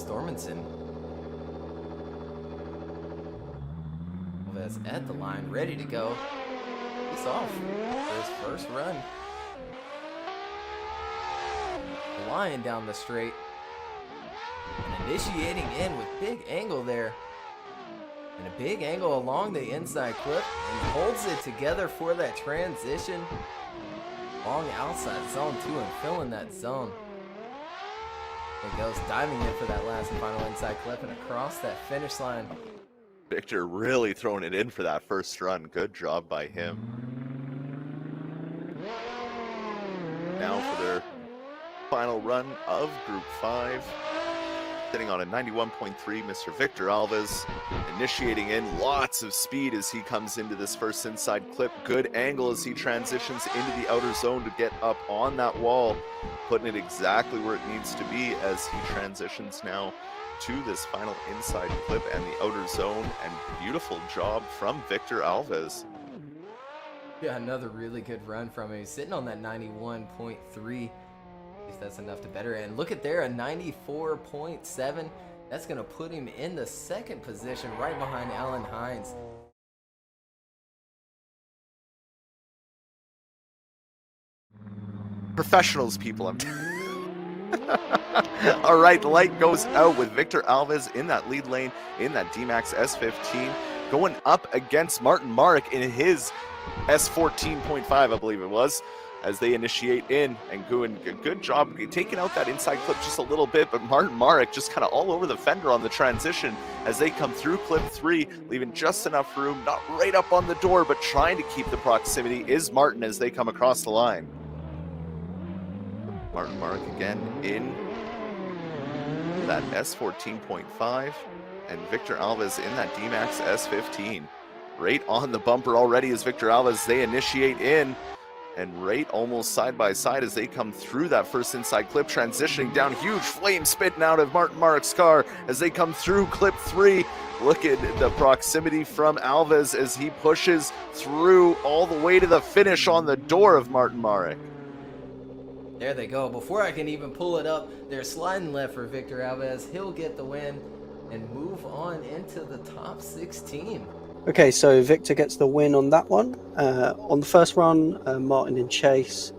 Stormanson. Alves at the line, ready to go. He's off for his first run. Flying down the straight. And initiating in with big angle there. And a big angle along the inside clip. And holds it together for that transition. Long outside zone too, and filling that zone. There goes, diving in for that last and final inside clip and across that finish line. Victor really throwing it in for that first run. Good job by him. Now for their final run of Group 5. Sitting on a 91.3, Mr. Victor Alves, initiating in lots of speed as he comes into this first inside clip. Good angle as he transitions into the outer zone to get up on that wall, putting it exactly where it needs to be as he transitions now to this final inside clip and the outer zone. And beautiful job from Victor Alves. Yeah, another really good run from him. He's sitting on that 91.3. If that's enough to better. And look at there, a 94.7. That's going to put him in the second position right behind Alan Hines. Professionals, people. All right, the light goes out with Victor Alves in that lead lane in that D-Max S15, going up against Martin Marek in his S14.5, I believe it was, as they initiate in and doing a good job taking out that inside clip just a little bit, but Martin Marek just kind of all over the fender on the transition as they come through clip 3, leaving just enough room, not right up on the door, but trying to keep the proximity is Martin as they come across the line. Martin Marek again in that S14.5, and Victor Alves in that D-Max S15. Right on the bumper already as Victor Alves, they initiate in, and right almost side by side as they come through that first inside clip, transitioning down, huge flame spitting out of Martin Marek's car as they come through clip 3. Look at the proximity from Alves as he pushes through all the way to the finish on the door of Martin Marek. There they go. Before I can even pull it up, they're sliding left for Victor Alves. He'll get the win and move on into the top 16. Okay, so Victor gets the win on that one. On the first run, Martin in chase.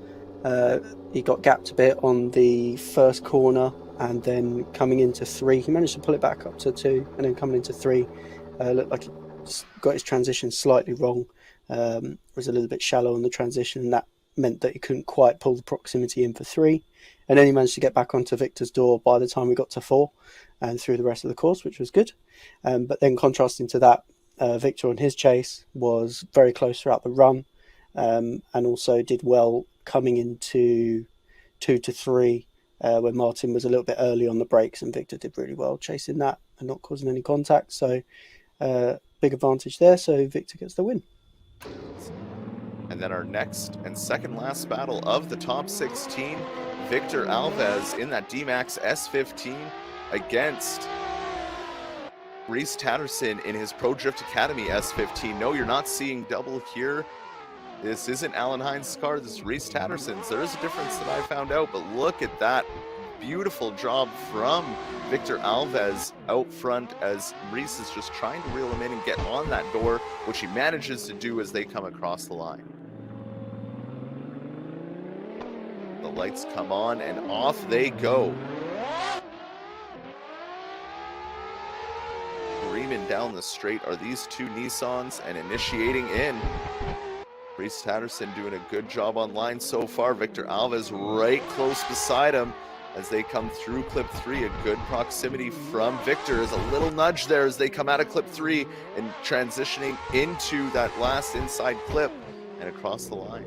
He got gapped a bit on the first corner, and then coming into 3, he managed to pull it back up to 2, and then coming into 3, looked like he got his transition slightly wrong. Was a little bit shallow on the transition, and that meant that he couldn't quite pull the proximity in for 3. And then he managed to get back onto Victor's door by the time we got to 4, and through the rest of the course, which was good. But then contrasting to that, Victor on his chase was very close throughout the run, and also did well coming into 2 to 3, where Martin was a little bit early on the brakes, and Victor did really well chasing that and not causing any contact. So big advantage there. So Victor gets the win. And then our next and second last battle of the top 16, Victor Alves in that D-Max S15 against Reese Tatterson in his Pro Drift Academy S15. No, you're not seeing double here. This isn't Alan Hines' car, this is Reese Tatterson's. There is a difference that I found out, but look at that beautiful job from Victor Alves out front as Reese is just trying to reel him in and get on that door, which he manages to do as they come across the line. The lights come on and off they go. Screaming down the straight are these two Nissans and initiating in. Reese Tatterson doing a good job on line so far. Victor Alves right close beside him as they come through clip 3. A good proximity from Victor. There's a little nudge there as they come out of clip 3 and transitioning into that last inside clip and across the line.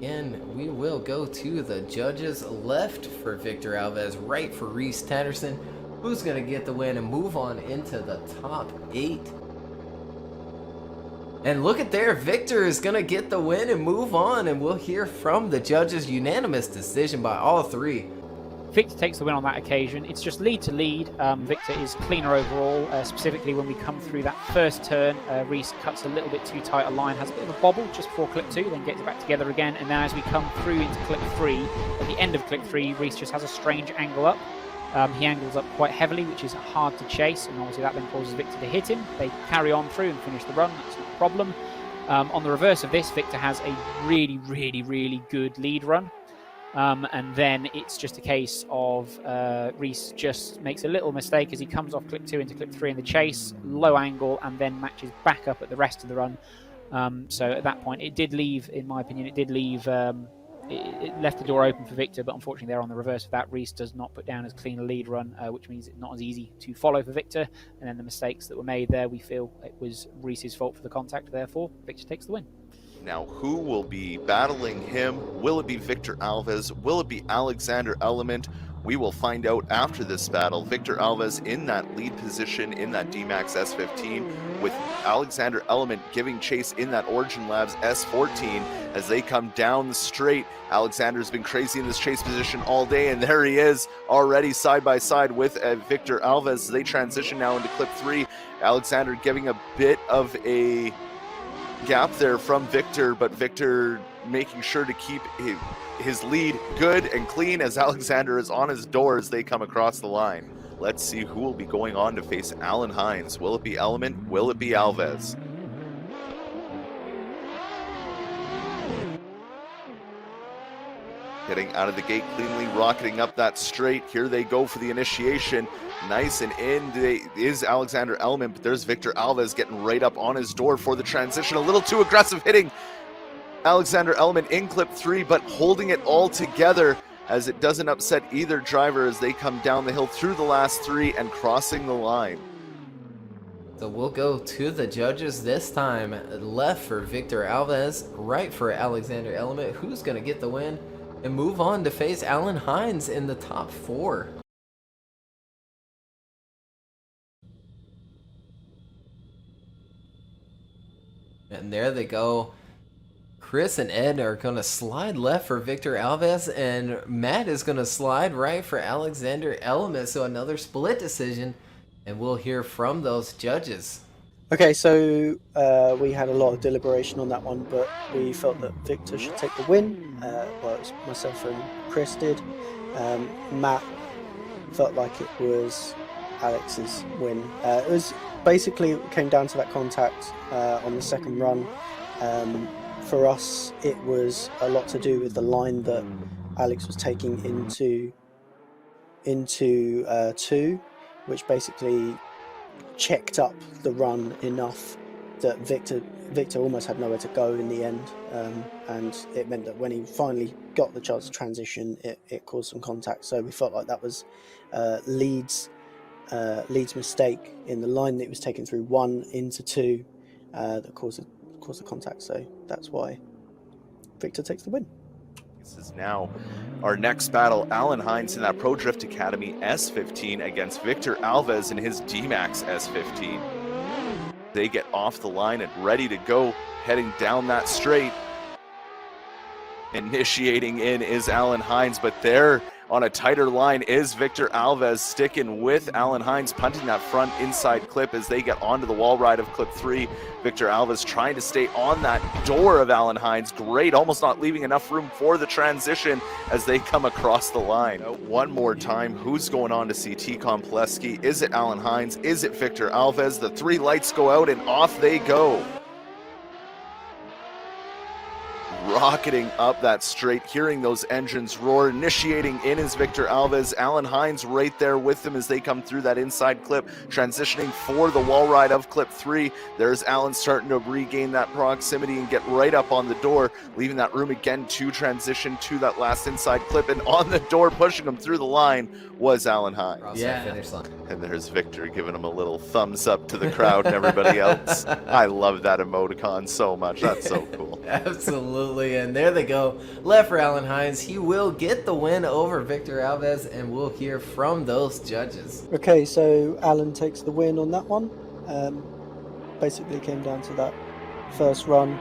And we will go to the judges. Left for Victor Alves, right for Reese Tatterson, who's going to get the win and move on into the top 8. And look at there, Victor is going to get the win and move on, and we'll hear from the judges. Unanimous decision by all 3. Victor takes the win on that occasion. It's just lead to lead. Victor is cleaner overall, specifically when we come through that first turn. Reese cuts a little bit too tight a line, has a bit of a bobble just before clip 2, then gets it back together again. And then as we come through into clip 3, at the end of clip 3, Reese just has a strange angle up. He angles up quite heavily, which is hard to chase, and obviously that then causes Victor to hit him. They carry on through and finish the run. That's not a problem. On the reverse of this, Victor has a really good lead run. And then it's just a case of Reese just makes a little mistake as he comes off clip 2 into clip 3 in the chase, low angle, and then matches back up at the rest of the run. So at that point, it did leave, in my opinion, it left the door open for Victor, but unfortunately there on the reverse of that, Reese does not put down as clean a lead run, which means it's not as easy to follow for Victor. And then the mistakes that were made there, we feel it was Reese's fault for the contact, therefore Victor takes the win. Now, who will be battling him? Will it be Victor Alves? Will it be Alexander Element? We will find out after this battle. Victor Alves in that lead position in that D-Max S15, with Alexander Element giving chase in that Origin Labs S14 as they come down the straight. Alexander's been crazy in this chase position all day, and there he is already side by side with Victor Alves. They transition now into clip 3. Alexander giving a bit of a gap there from Victor, but Victor making sure to keep his lead good and clean as Alexander is on his door as they come across the line. Let's see who will be going on to face Alan Hines. Will it be Element? Will it be Alves? Getting out of the gate cleanly, rocketing up that straight. Here they go for the initiation. Nice and in is Alexander Element, but there's Victor Alves getting right up on his door for the transition. A little too aggressive hitting Alexander Element in clip 3, but holding it all together as it doesn't upset either driver as they come down the hill through the last 3 and crossing the line. So we'll go to the judges this time. Left for Victor Alves, right for Alexander Element, who's going to get the win and move on to face Alan Hines in the top 4. And there they go. Chris and Ed are going to slide left for Victor Alves, and Matt is going to slide right for Alexander Element. So another split decision, and we'll hear from those judges. Okay, so we had a lot of deliberation on that one, but we felt that Victor should take the win. Well, it was myself and Chris did. Matt felt like it was Alex's win. It was basically, it came down to that contact on the second run. For us, it was a lot to do with the line that Alex was taking into 2, which basically checked up the run enough that Victor almost had nowhere to go in the end, and it meant that when he finally got the chance to transition, it caused some contact. So we felt like that was Leeds' mistake in the line that he was taking through 1 into 2 that caused the contact. So that's why Victor takes the win. This is now our next battle. Alan Hines in that Pro Drift Academy S15 against Victor Alves in his D-Max S15. They get off the line and ready to go, heading down that straight. Initiating in is Alan Hines, but there on a tighter line is Victor Alves, sticking with Alan Hines, punting that front inside clip as they get onto the wall ride of clip 3. Victor Alves trying to stay on that door of Alan Hines. Great, almost not leaving enough room for the transition as they come across the line. One more time, who's going on to see T-Con Pleski? Is it Alan Hines? Is it Victor Alves? The 3 lights go out and off they go. Rocketing up that straight, hearing those engines roar. Initiating in is Victor Alves. Alan Hines right there with them as they come through that inside clip, transitioning for the wall ride of clip 3. There's Alan starting to regain that proximity and get right up on the door, leaving that room again to transition to that last inside clip, and on the door pushing him through the line was Alan Hines. Yeah. Finish line. And there's Victor giving him a little thumbs up to the crowd and everybody else. I love that emoticon so much. That's so cool. Absolutely. And there they go. Left for Alan Hines. He will get the win over Victor Alves, and we'll hear from those judges. Okay, so Alan takes the win on that one. Basically came down to that first run.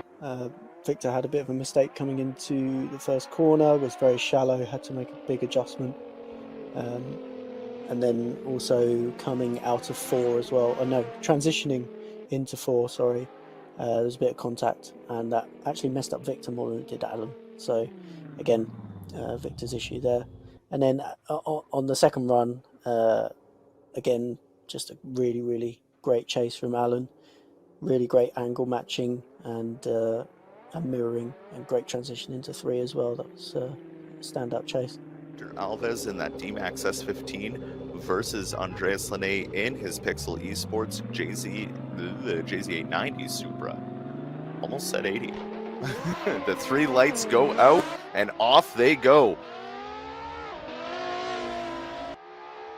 Victor had a bit of a mistake coming into the first corner, was very shallow, had to make a big adjustment. And then also coming out of 4 as well. Transitioning into 4, sorry. There was a bit of contact, and that actually messed up Victor more than it did Alan. So again, Victor's issue there. And then on the second run, Again, just a really, really great chase from Alan. Really great angle matching and mirroring, and great transition into 3 as well. That was a stand-up chase. Victor Alves in that D-Max S15 versus Andreas Lene in his Pixel eSports JZ890 Supra. Almost said 80. The 3 lights go out and off they go.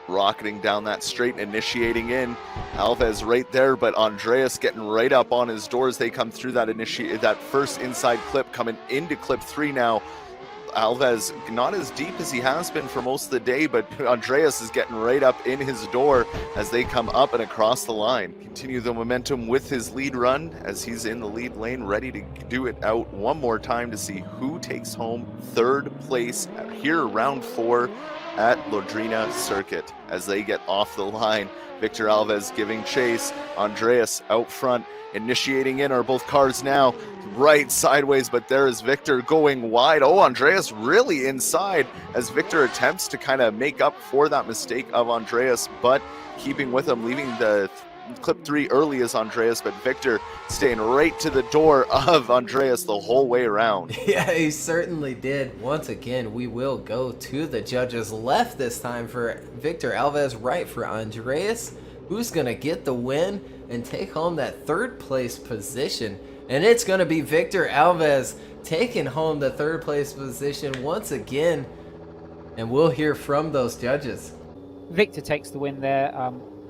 Rocketing down that straight and initiating in. Alves right there, but Andreas getting right up on his doors. They come through that first inside clip, coming into clip 3 now. Alves not as deep as he has been for most of the day, but Andreas is getting right up in his door as they come up and across the line. Continue the momentum with his lead run as he's in the lead lane, ready to do it out one more time to see who takes home 3rd place here, round 4 at Londrina Circuit. As they get off the line, Victor Alves giving chase, Andreas out front, initiating in are both cars now, right sideways, but there is Victor going wide. Oh, Andreas really inside as Victor attempts to kind of make up for that mistake of Andreas, but keeping with him, leaving the clip 3 early as Andreas, but Victor staying right to the door of Andreas the whole way around. Yeah, he certainly did. Once again, we will go to the judges. Left this time for Victor Alves, right for Andreas. Who's going to get the win and take home that 3rd place position? And it's going to be Victor Alves taking home the 3rd place position once again. And we'll hear from those judges. Victor takes the win there.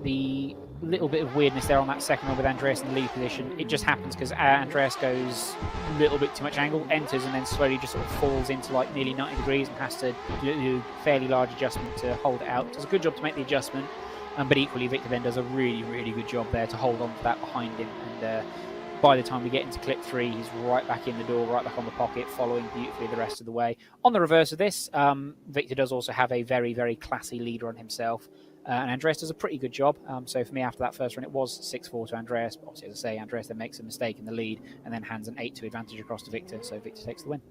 The little bit of weirdness there on that second one with Andreas in the lead position. It just happens because Andreas goes a little bit too much angle, enters, and then slowly just sort of falls into like nearly 90 degrees and has to do a fairly large adjustment to hold it out. Does a good job to make the adjustment, but equally Victor then does a really, really good job there to hold on to that behind him. And by the time we get into clip 3, he's right back in the door, right back on the pocket, following beautifully the rest of the way. On the reverse of this, Victor does also have a very, very classy lead run himself. And Andreas does a pretty good job. So for me, after that first run, it was 6-4 to Andreas. But obviously, as I say, Andreas then makes a mistake in the lead and then hands an 8-2 advantage across to Victor. So Victor takes the win.